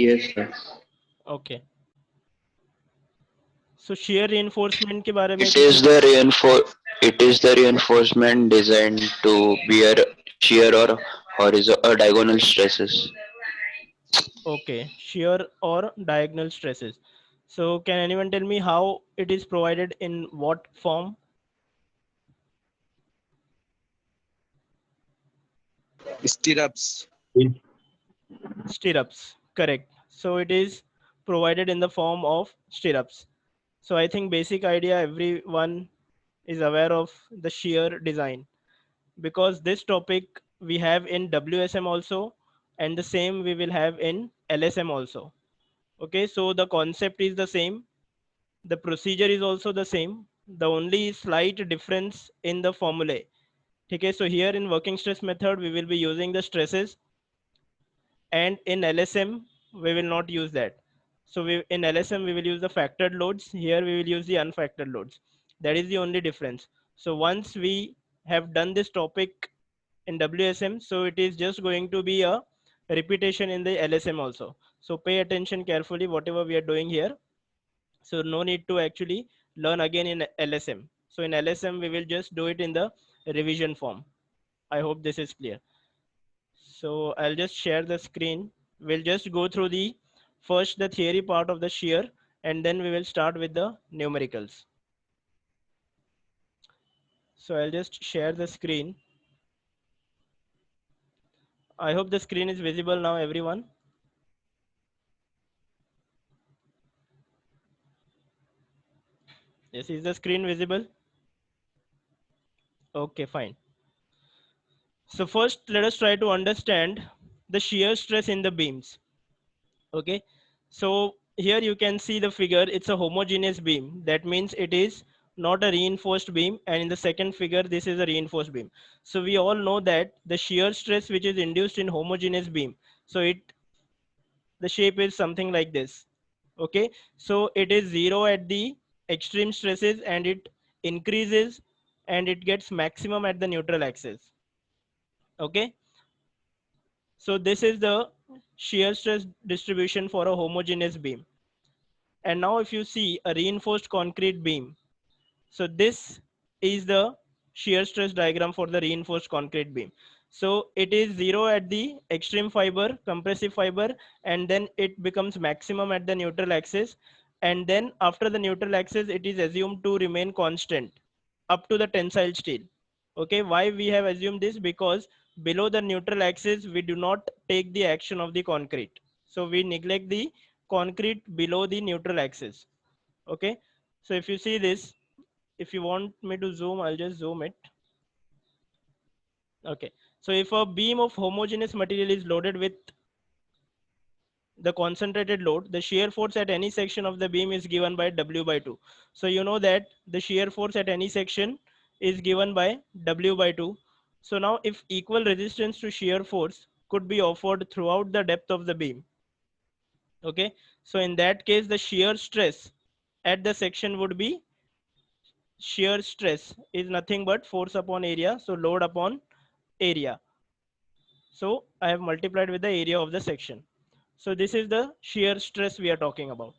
Yes, sir. Okay. So shear reinforcement के बारे में It कुछ is the it is the reinforcement designed to bear shear or horizontal or diagonal stresses. okay, shear or diagonal stresses. So can anyone tell me how it is provided in what form? Stirrups. Stirrups, correct. So it is provided in the form of stirrups. So I think basic idea everyone is aware of the shear design, because this topic we have in WSM also, and the same we will have in LSM also. Okay, so the concept is the same, the procedure is also the same, the only slight difference in the formulae. Okay, so here in working stress method we will be using the stresses, and in LSM we will not use that. So in LSM we will use the factored loads, here we will use the unfactored loads. That is the only difference. So once we have done this topic in WSM, so it is just going to be a repetition in the LSM also. So pay attention carefully whatever we are doing here. So no need to actually learn again in LSM. So in LSM we will just do it in the revision form. I hope this is clear. So I'll just share the screen. We'll just go through the first the theory part of the shear, and then we will start with the numericals. So I'll just share the screen. I hope the screen is visible now, everyone. Yes, is the screen visible? Okay, fine. So first let us try to understand the shear stress in the beams. Okay, so here you can see the figure, it's a homogeneous beam, that means it is not a reinforced beam, and in the second figure this is a reinforced beam. So we all know that the shear stress which is induced in homogeneous beam, so the shape is something like this. Okay, so it is zero at the extreme stresses, and it increases and it gets maximum at the neutral axis. Okay, so this is the shear stress distribution for a homogeneous beam. And now if you see a reinforced concrete beam, so this is the shear stress diagram for the reinforced concrete beam. So it is zero at the extreme fiber, compressive fiber, and then it becomes maximum at the neutral axis. And then after the neutral axis, it is assumed to remain constant up to the tensile steel. Okay, why we have assumed this? Because below the neutral axis, we do not take the action of the concrete. So we neglect the concrete below the neutral axis. Okay, so if you see this, if you want me to zoom, I'll just zoom it. Okay, so if a beam of homogeneous material is loaded with the concentrated load, the shear force at any section of the beam is given by W by 2. So you know that the shear force at any section is given by W by 2. So now if equal resistance to shear force could be offered throughout the depth of the beam, okay, so in that case the shear stress at the section would be, shear stress is nothing but force upon area, so load upon area. So I have multiplied with the area of the section. So this is the shear stress we are talking about.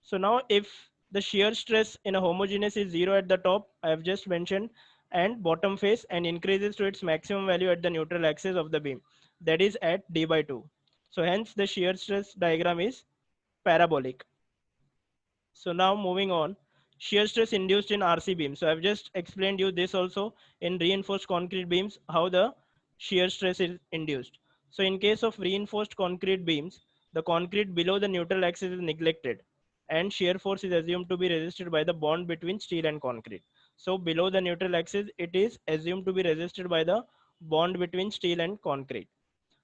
So now if the shear stress in a homogeneous is zero at the top, I have just mentioned, and bottom face, and increases to its maximum value at the neutral axis of the beam, that is at d by 2. So hence the shear stress diagram is parabolic. So now moving on, shear stress induced in RC beam. So I've just explained you this also in reinforced concrete beams, how the shear stress is induced. So in case of reinforced concrete beams, the concrete below the neutral axis is neglected, and shear force is assumed to be resisted by the bond between steel and concrete. So below the neutral axis, it is assumed to be resisted by the bond between steel and concrete.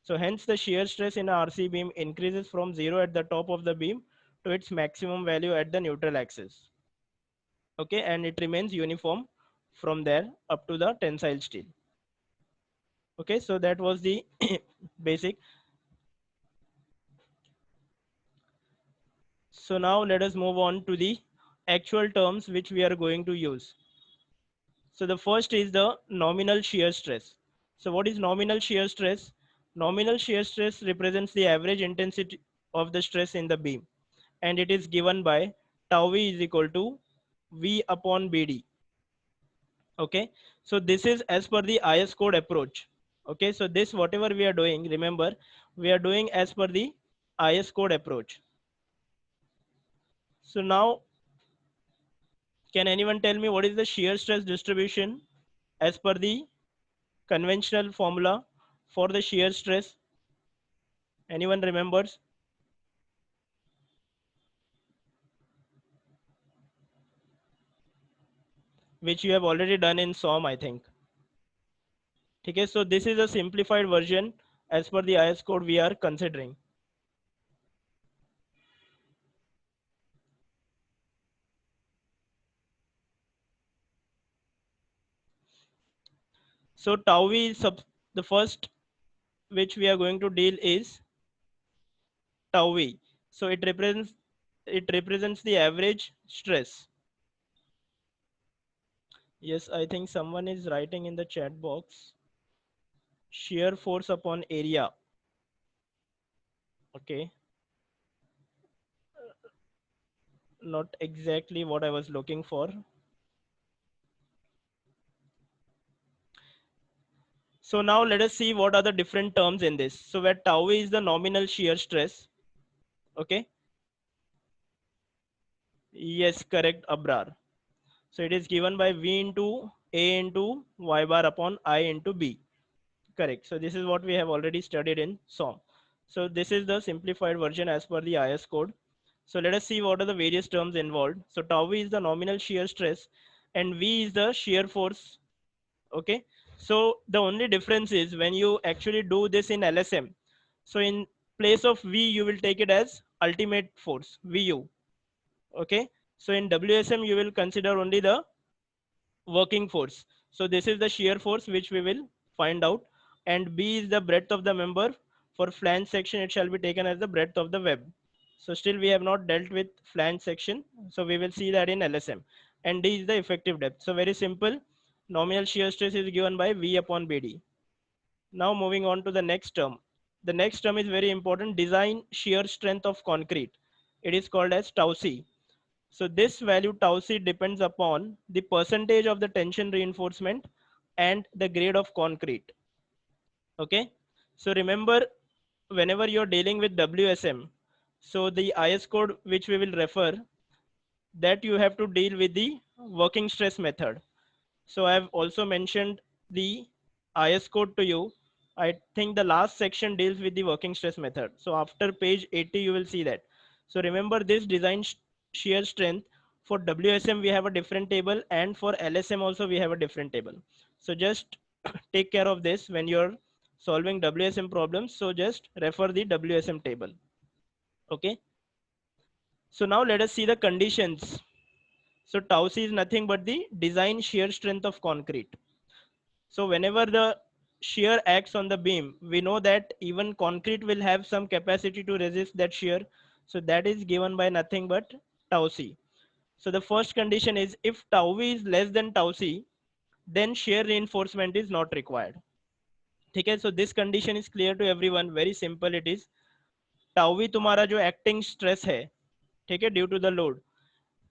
So hence the shear stress in a RC beam increases from zero at the top of the beam to its maximum value at the neutral axis. Okay, and it remains uniform from there up to the tensile steel. Okay, so that was the basic. So now let us move on to the actual terms which we are going to use. So the first is the nominal shear stress. So what is nominal shear stress? Nominal shear stress represents the average intensity of the stress in the beam, and it is given by tau v is equal to V upon BD. Okay, so this is as per the IS code approach. Okay, so this whatever we are doing, remember, we are doing as per the IS code approach. So now, can anyone tell me what is the shear stress distribution as per the conventional formula for the shear stress? Anyone remembers? Which you have already done in SOM, I think. Okay, so this is a simplified version as per the IS code we are considering. So tau v is the first which we are going to deal is tau v. So it represents the average stress. Yes, I think someone is writing in the chat box. Shear force upon area. Okay. Not exactly what I was looking for. So now let us see what are the different terms in this. So where tau is the nominal shear stress. Okay. Yes, correct, Abrar. So it is given by V into A into Y bar upon I into B. Correct. So this is what we have already studied in SOM. So this is the simplified version as per the IS code. So let us see what are the various terms involved. So tau V is the nominal shear stress and V is the shear force. Okay. So the only difference is when you actually do this in LSM. So in place of V, you will take it as ultimate force, VU. Okay. So in WSM, you will consider only the working force. So this is the shear force which we will find out, and B is the breadth of the member. For flange section, it shall be taken as the breadth of the web. So still we have not dealt with flange section, so we will see that in LSM. And D is the effective depth. So very simple, nominal shear stress is given by V upon BD. Now moving on to the next term. The next term is very important, design shear strength of concrete. It is called as tau C. So this value tau c depends upon the percentage of the tension reinforcement and the grade of concrete. Okay. So remember, whenever you're dealing with WSM, so the IS code which we will refer, that you have to deal with the working stress method. So I have also mentioned the IS code to you. I think the last section deals with the working stress method. So after page 80, you will see that. So remember this design shear strength. For WSM, we have a different table, and for LSM also we have a different table. So just take care of this when you're solving WSM problems. So just refer the WSM table. Okay. So now let us see the conditions. So tau c is nothing but the design shear strength of concrete. So whenever the shear acts on the beam, we know that even concrete will have some capacity to resist that shear. So that is given by nothing but tau c. So the first condition is if tau v is less than tau c, then shear reinforcement is not required. Okay, so this condition is clear to everyone. Very simple it is. Tau v तुम्हारा जो acting stress है, ठीक है, due to the load,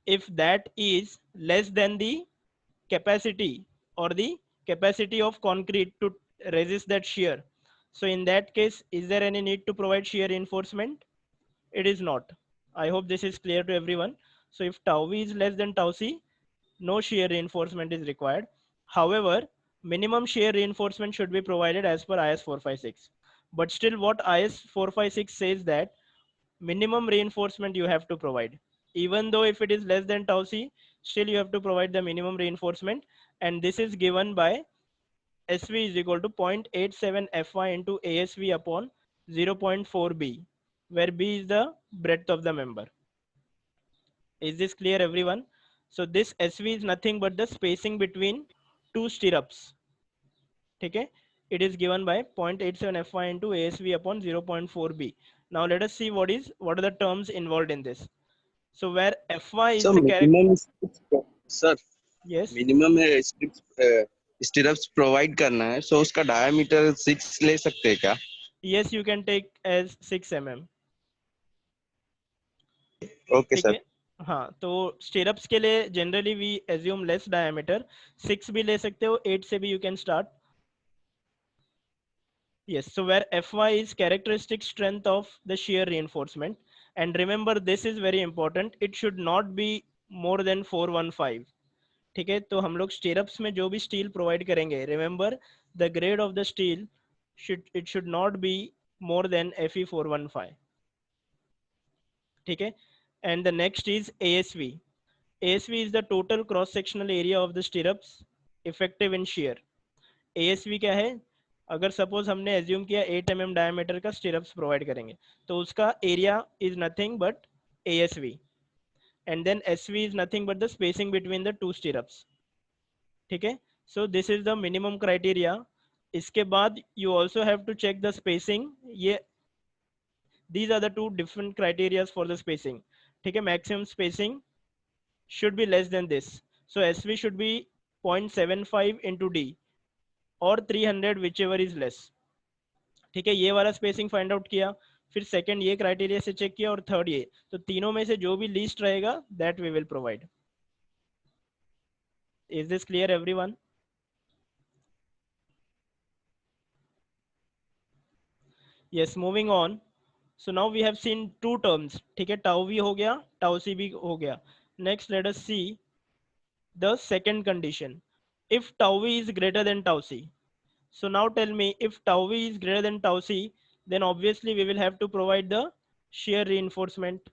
if that is less than the capacity or the capacity of concrete to resist that shear, so in that case, is there any need to provide shear reinforcement? It is not. I hope this is clear to everyone. So if tau v is less than tau c, no shear reinforcement is required. However, minimum shear reinforcement should be provided as per IS 456. But still what IS 456 says that minimum reinforcement you have to provide. Even though if it is less than tau c, still you have to provide the minimum reinforcement, and this is given by SV is equal to 0.87 Fy into ASV upon 0.4 B, where B is the breadth of the member. Is this clear, everyone? So this SV is nothing but the spacing between two stirrups. Okay, it is given by 0.87 Fy into ASV upon 0.4 B. Now let us see what are the terms involved in this. So where Fy is So the character. minimum strips, sir, Yes. minimum strips stirrups provide करना है, so उसका diameter 6 ले सकते हैं क्या? Yes, you can take as 6 mm. Okay, ठीक sir. है, हाँ, तो स्टीरअप्स के लिए generally we assume less diameter, 6 भी ले सकते हो, 8 से भी you can start. Yes, so where Fy is characteristic strength of the shear reinforcement, and remember this is very important, it should not be more than 415. ठीक है, तो हम लोग स्टीरअप्स में जो भी स्टील प्रोवाइड करेंगे, remember the grade of the steel should not be more than Fe 415. ठीक है, and the next is ASV. ASV is the total cross sectional area of the stirrups effective in shear. ASV क्या है? अगर suppose हमने assume किया 8 mm diameter का stirrups provide करेंगे, तो उसका area is nothing but ASV, and then SV is nothing but the spacing between the two stirrups. ठीक है, so this is the minimum criteria. इसके बाद you also have to check the spacing. ये these are the two different criteria for the spacing. ठीक है, maximum spacing should be less than this, so SV should be 0.75 into D or 300 whichever is less. ठीक है, ये वाला spacing find out किया, फिर second ये क्राइटेरिया से चेक किया, और थर्ड ये, तो तीनों में से जो भी लीस्ट रहेगा that we will provide. Is this clear everyone? Yes, moving on. So now we have seen two terms. ठीक है, टाउ वी हो गया, टाउ सी भी हो गया. Next let us see the second condition, if tau v is greater than tau c. So now tell me, if tau v is greater than tau c, then obviously we will have to provide the shear reinforcement.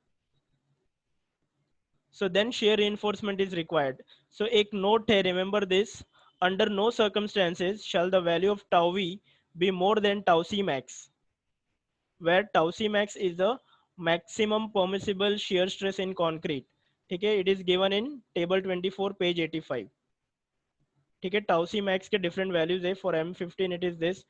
So then shear reinforcement is required. So एक note है, remember this, under no circumstances shall the value of tau v be more than tau c max, where tau c max is the maximum permissible shear stress in concrete. ठीक है, it is given in table 24 page 85. ठीक है, tau C Max के different values है. For M15 it is this,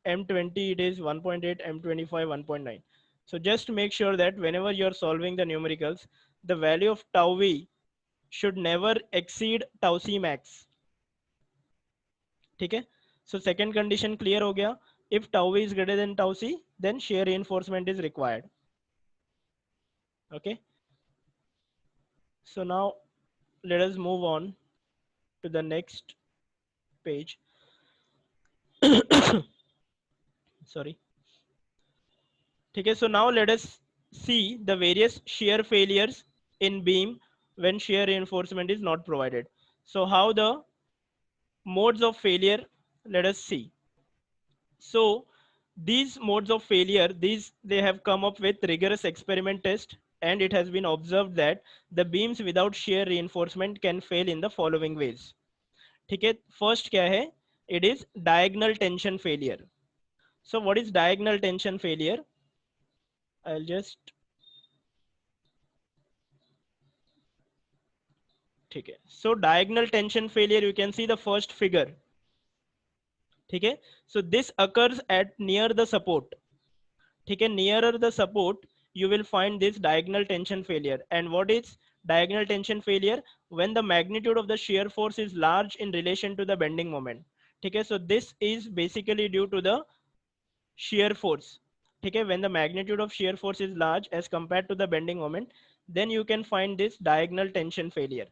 M20 it is 1.8, M25 1.9. So just make sure that whenever you are solving the numericals, the value of tau v should never exceed tau c max. ठीक है, so second condition clear हो गया. If tau v is greater than tau c, then shear reinforcement is required. Okay, so now let us move on to the next page. Sorry. ठीक है, so now let us see the various shear failures in beam when shear reinforcement is not provided. So how the modes of failure, let us see. So these modes of failure, these they have come up with rigorous experiment test, and it has been observed that the beams without shear reinforcement can fail in the following ways. ठीक है, first क्या है? It is diagonal tension failure. So what is diagonal tension failure? I'll just, ठीक है, so diagonal tension failure, you can see the first figure. ठीक है, so this occurs at near the support. ठीक है, nearer the support you will find this diagonal tension failure. And what is diagonal tension failure? When the magnitude of the shear force is large in relation to the bending moment. ठीक है, so this is basically due to the shear force. ठीक है, when the magnitude of shear force is large as compared to the bending moment, then you can find this diagonal tension failure.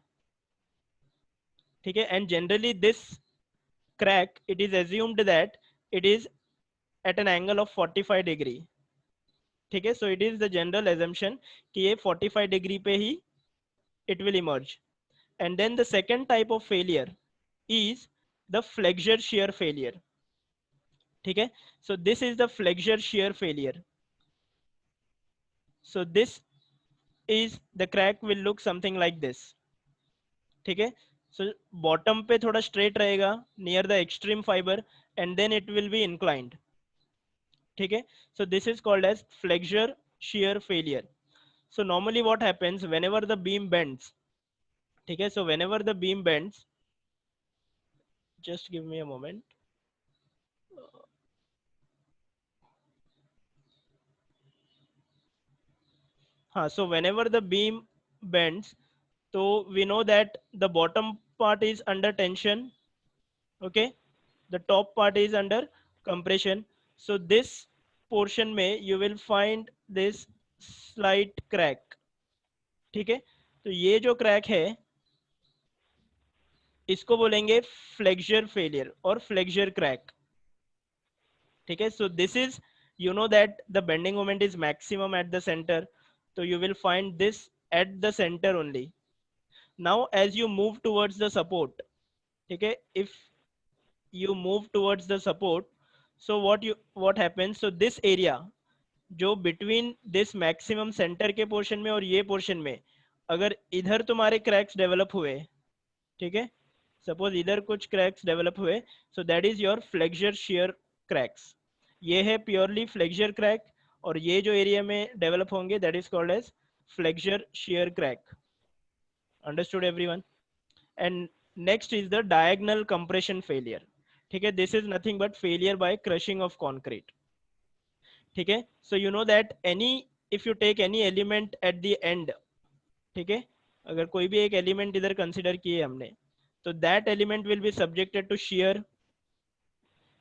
ठीक है, and generally this crack, it is assumed that it is at an angle of 45 degree. ठीक है, so it is the general assumption कि ये 45 degree पे ही it will emerge. And then the second type of failure is the flexure shear failure. ठीक है, so this is the flexure shear failure. So this is the crack will look something like this. ठीक है, so bottom पे थोड़ा straight रहेगा near the extreme fiber, and then it will be inclined. ठीक है, so this is called as flexure shear failure. So normally what happens whenever the beam bends, ठीक है, so whenever the beam bends, just give me a moment. हाँ, so whenever the beam bends, so we know that the bottom part is under tension, okay, the top part is under compression. So this portion may you will find this slight crack. ठीक है, तो ये जो crack है इसको बोलेंगे flexor failure और flexor crack. ठीक है, so this is, you know that the bending moment is maximum at the center, so you will find this at the center only. Now as you move towards the support, ठीक है, if you move towards the support, so what happens, so this area जो between this maximum center के portion में और ये portion में अगर इधर तुम्हारे cracks develop हुए, ठीक है, सपोज इधर कुछ क्रैक्स डेवलप हुए, so that is your flexor shear cracks. ये है प्योरली फ्लेक्सर क्रैक, और ये जो एरिया में डेवलप होंगे that is called as flexure shear crack. Understood everyone? And next is the diagonal compression failure. ठीक है, this is nothing but failure by crushing of concrete. ठीक है, so you know that any, if you take any element at the end, ठीक है, अगर कोई भी एक एलिमेंट इधर कंसिडर किए हमने, तो that element will be subjected to shear.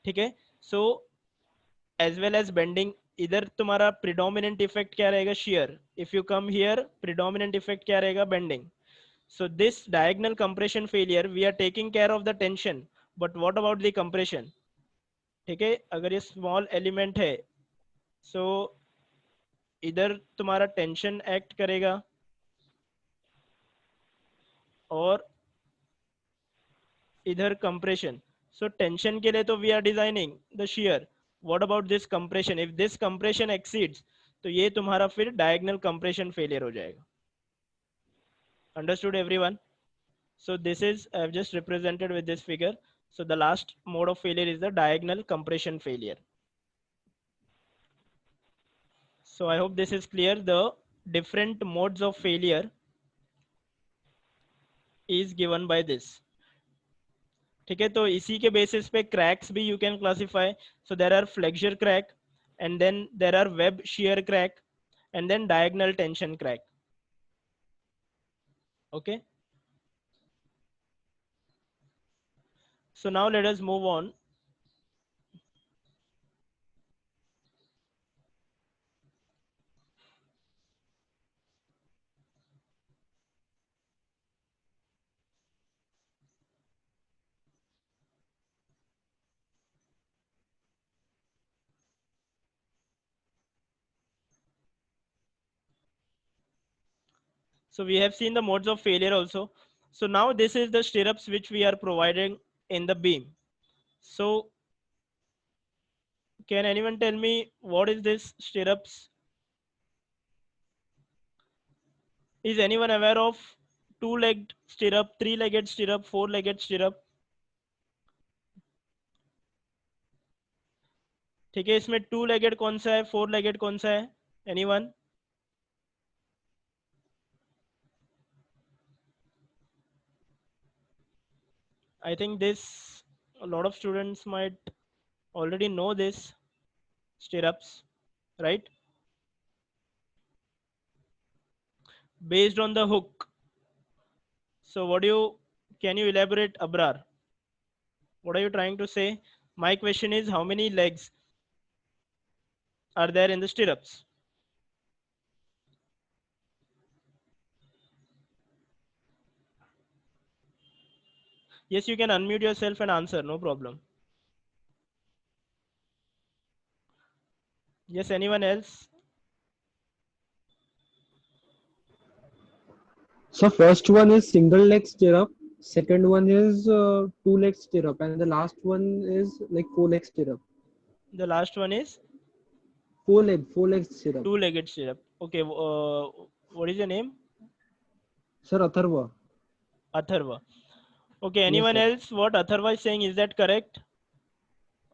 ठीक है, so as well as bending. इधर तुम्हारा प्रिडोमिनेंट इफेक्ट क्या रहेगा? Shear. If you come here, predominant effect क्या रहेगा? Bending. So this diagonal compression failure we are taking care of the tension, but what about the compression? ठीक है, अगर ये स्मॉल एलिमेंट है, सो इधर तुम्हारा टेंशन एक्ट करेगा, और इधर कंप्रेशन। सो टेंशन के लिए तो we are designing the shear, what about this compression? If this compression exceeds, तो ये तुम्हारा फिर डायगोनल कंप्रेशन फेलियर हो जाएगा। Understood everyone? So this is, I have just represented with this figure. So the last mode of failure is the diagonal compression failure. So I hope this is clear. The different modes of failure is given by this. ठीक है, तो इसी के basis पे cracks भी you can classify. So there are flexure crack, and then there are web shear crack, and then diagonal tension crack. Okay, so now let us move on. So we have seen the modes of failure also. So now this is the stirrups which we are providing in the beam. So can anyone tell me what is this stirrups? Is anyone aware of two-legged stirrup, three-legged stirrup, four-legged stirrup? ठीक है, इसमें to legged कौन सा है, four legged कौन सा है? Anyone? I think this, a lot of students might already know this stirrups, right? Based on the hook. So what do you, can you elaborate, Abrar? What are you trying to say? My question is, how many legs are there in the stirrups? Yes, you can unmute yourself and answer, no problem. Yes, anyone else? So first one is single leg stirrup, second one is two leg stirrup, and the last one is like four leg stirrup. The last one is Four leg stirrup. two-legged stirrup. Okay, what is your name? Sir, Atharva. Atharva. Okay, Yes, anyone sir. else? What Atharva is saying, is that correct?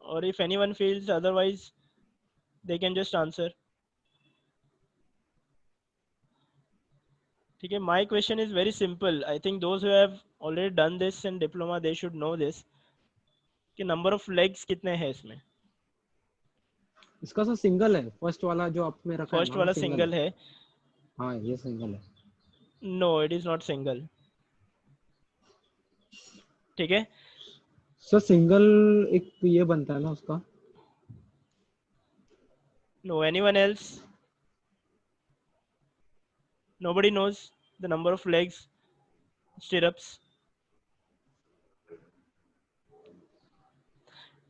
Or if anyone feels otherwise, they can just answer. Okay, my question is very simple. I think those who have already done this in diploma, they should know this. कि number of legs कितने हैं इसमें? इसका sir single है, first वाला जो आप में रखा है First ना, वाला सिंगल single है. हाँ ये सिंगल है. No, it is not single. ठीक है? सर सिंगल एक ये बनता है ना उसका. No, anyone else? Nobody knows. the number of legs stirrups.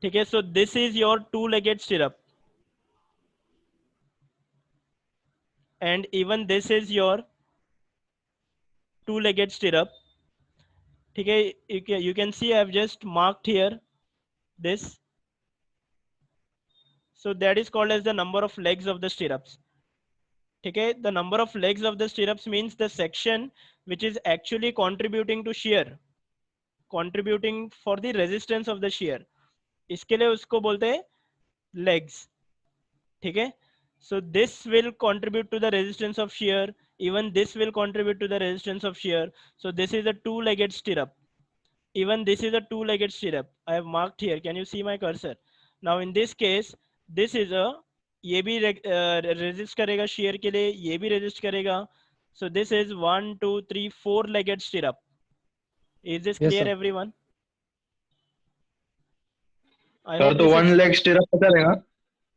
Okay, so this is your two-legged stirrup, and even this is your two-legged stirrup. Okay, you can see I've just marked here this. So that is called as the number of legs of the stirrups. Okay, the number of legs of the stirrups means the section which is actually contributing to shear, contributing for the resistance of the shear. इसके लिए उसको बोलते हैं legs. ठीक है, so this will contribute to the resistance of shear, even this will contribute to the resistance of shear. So this is a two-legged stirrup, even this is a two-legged stirrup. I have marked here, can you see my cursor? Now in this case this is a, ये भी resist करेगा shear के लिए, ये भी resist करेगा. So this is 1 2 3 4-legged stirrup. Is this Yes, clear sir. everyone? I sir hope तो this one is leg stirrup पता रहेगा?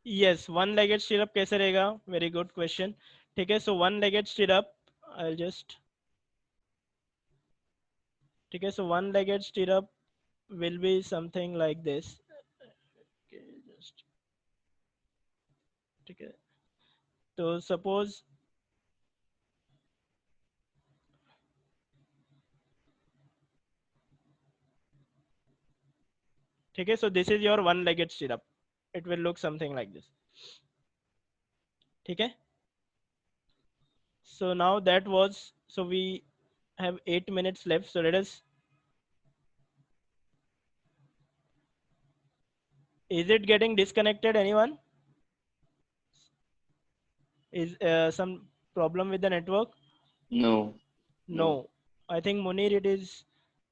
yes, one-legged stirrup कैसे रहेगा? Very good question. ठीक है, so one-legged stirrup, I'll just, ठीक है, so one-legged stirrup will be something like this. Okay, just, ठीक है, तो suppose ठीक है, so this is your one-legged stirrup. It will look something like this. ठीक है, so now that was, so we have 8 minutes left, so let us, is it getting disconnected, anyone? Is some problem with the network? No. No, I think Munir, it is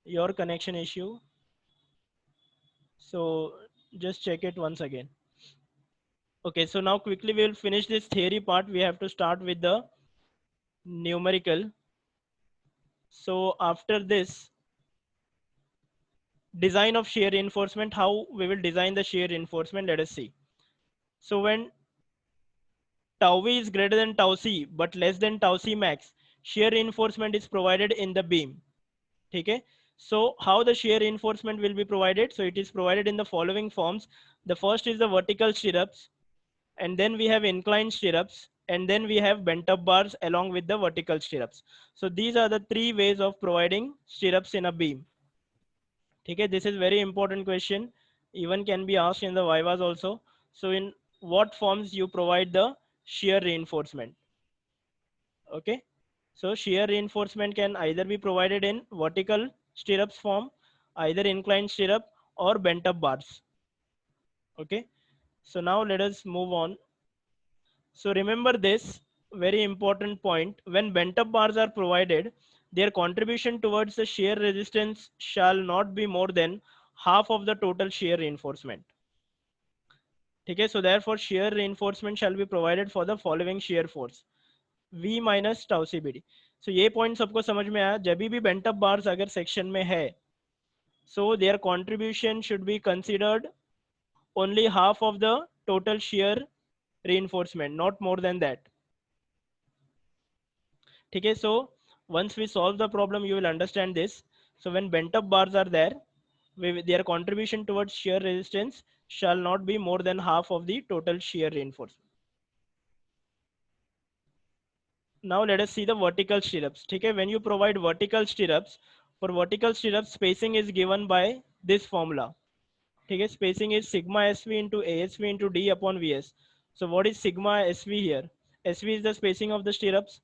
your connection issue. So just check it once again. Okay, so now quickly we will finish this theory part. We have to start with the numerical. So after this, design of shear reinforcement, how we will design the shear reinforcement, let us see. So when tau v is greater than tau c but less than tau c max, shear reinforcement is provided in the beam. Okay, so how the shear reinforcement will be provided? So it is provided in the following forms. The first is the vertical stirrups, and then we have inclined stirrups, and then we have bent up bars along with the vertical stirrups. So these are the three ways of providing stirrups in a beam. Okay, this is very important question, even can be asked in the vivas also. So in what forms you provide the shear reinforcement? Okay, so shear reinforcement can either be provided in vertical stirrups form, either inclined stirrup or bent up bars. Okay, so now let us move on. So remember this very important point: when bent up bars are provided, their contribution towards the shear resistance shall not be more than half of the total shear reinforcement. Okay, so therefore shear reinforcement shall be provided for the following shear force: V minus tau CBD. So ये point सबको समझ में आया? जब भी bent up bars अगर section में है, so their contribution should be considered only half of the total shear reinforcement, not more than that. Okay, so once we solve the problem, you will understand this. So when bent up bars are there, their contribution towards shear resistance shall not be more than half of the total shear reinforcement. Now let us see the vertical stirrups. Okay, when you provide vertical stirrups, for vertical stirrups, spacing is given by this formula. Okay, spacing is sigma SV into ASV into D upon VS. So what is sigma SV here? SV is the spacing of the stirrups.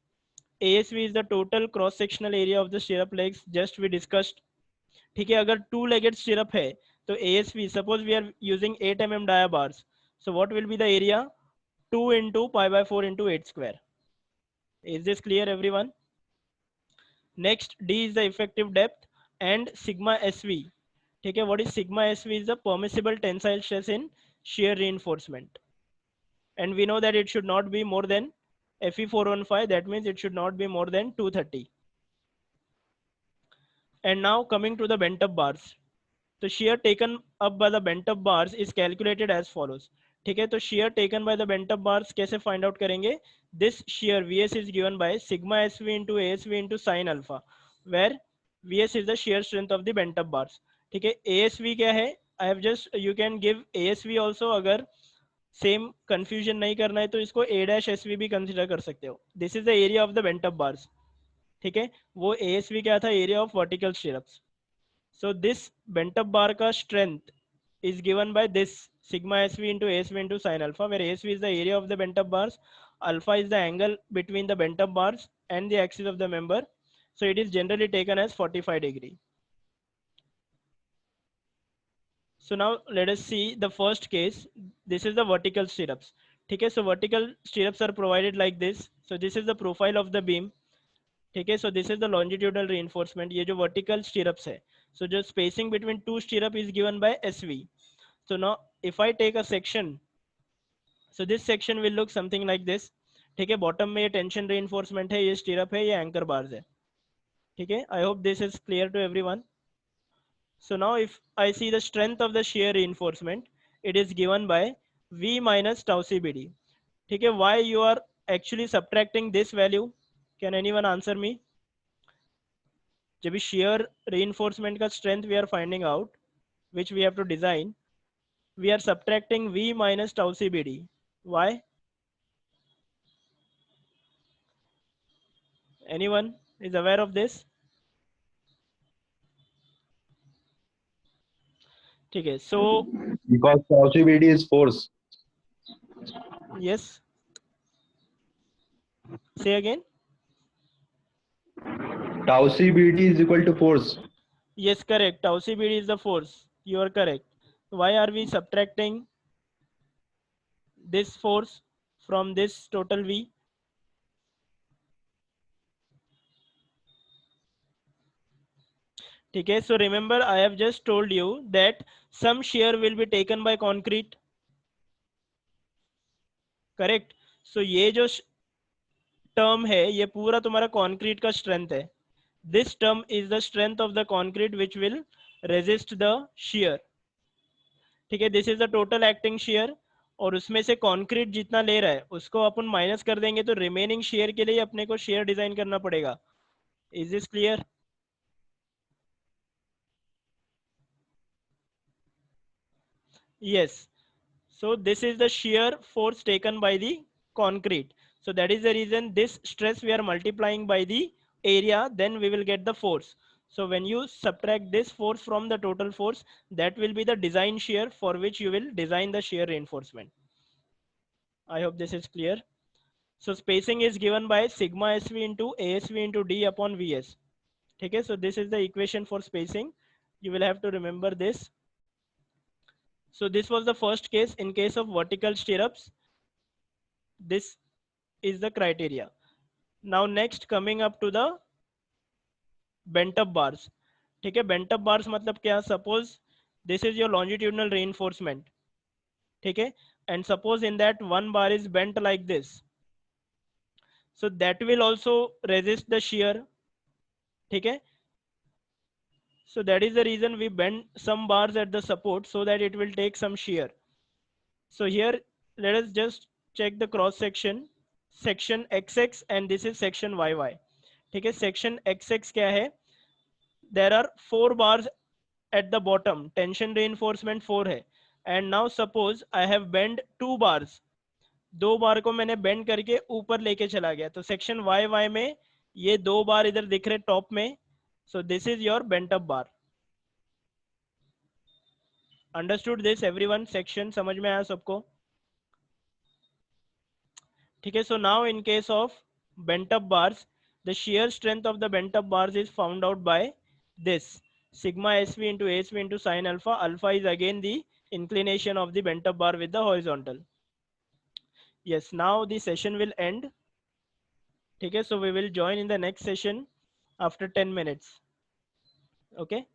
ASV is the total cross sectional area of the stirrup legs, just we discussed. ठीक है, अगर two legged stirrup है तो ASV, suppose we are using 8 mm dia bars, so what will be the area? 2 into pi by 4 into 8 square. Is this clear everyone? Next, D is the effective depth and sigma SV. ठीक है, what is sigma SV? Is the permissible tensile stress in shear reinforcement, and we know that it should not be more than Fe415, that means it should not be more than 230. And now coming to the bent up bars. The shear taken up by the bent up bars is calculated as follows. ठीक है, तो shear taken by the bent up bars कैसे find out करेंगे? This shear Vs is given by sigma SV into ASV into sin alpha, where Vs is the shear strength of the bent up bars. ठीक है, ASV क्या है? I have just, you can give ASV also, अगर same confusion नहीं करना है तो इसको A डैश SV भी कंसिडर कर सकते हो. This is the area of the bent up bars. ठीक है, वो ASV क्या था? Area of vertical stirrups. So this bent up bar का strength is given by this sigma SV into ASV into sin alpha, where ASV is the area of the bent up bars, alpha is the angle between the bent up bars and the axis of the member. So it is generally taken as 45 degree. So now let us see the first case. This is the vertical stirrups. Okay, so vertical stirrups are provided like this. So this is the profile of the beam. Okay, so this is the longitudinal reinforcement. ये जो vertical stirrups है. So the spacing between two stirrup is given by SV. So now if I take a section, so this section will look something like this. ठीक है, bottom में ये tension reinforcement है, ये stirrup है, ये anchor bars है. ठीक है, I hope this is clear to everyone. So now if I see the strength of the shear reinforcement, it is given by V minus tau CBD. ठीक है, why you are actually subtracting this value? Can anyone answer me? जब भी shear reinforcement का strength we are finding out, which we have to design, we are subtracting V minus tau CBD. Why? Anyone is aware of this? ठीक है, so Because tau CBD is force. yes. Say again. Tau CBD is equal to force. Yes, correct. Tau CBD is the force. You are correct. Why are we subtracting this force from this total V? Okay, so remember I have just told you that some shear will be taken by concrete. Correct. So ये जो term है, ये पूरा तुम्हारा concrete का strength है. This term is the strength of the concrete which will resist the shear. ठीक है, this is the total acting shear, और उसमें से कंक्रीट जितना ले रहा है उसको अपन माइनस कर देंगे तो रिमेनिंग शेयर के लिए अपने को शेयर डिजाइन करना पड़ेगा. Is this clear? yes, so this is the shear force taken by the concrete. So that is the reason this stress we are multiplying by the area, then we will get the force. So when you subtract this force from the total force, that will be the design shear for which you will design the shear reinforcement. I hope this is clear. So spacing is given by sigma SV into ASV into D upon VS. Okay, so this is the equation for spacing. You will have to remember this. So this was the first case. In case of vertical stirrups, this is the criteria. Now next coming up to the bent up bars. ठीक है, bent up bars मतलब क्या? Suppose this is your longitudinal reinforcement. ठीक है, and suppose in that one bar is bent like this. So that will also resist the shear. ठीक है, so that is the reason we bend some bars at the support so that it will take some shear. So here let us just check the cross section, section XX, and this is section YY. ठीक है, section XX क्या है? There are 4 bars at the bottom, tension reinforcement 4 है, and now suppose I have bent 2 bars. 2 बार को मैंने bend करके ऊपर लेके चला गया, तो सेक्शन YY में ये 2 बार इधर दिख रहे टॉप में. So this is your bent up bar. Understood this everyone? Section समझ में आया सबको? ठीक है, so now in case of bent up bars, the shear strength of the bent up bars is found out by this sigma SV into ASV into sin alpha. Alpha is again the inclination of the bent up bar with the horizontal. Yes, now the session will end. Okay, so we will join in the next session after 10 minutes. Okay.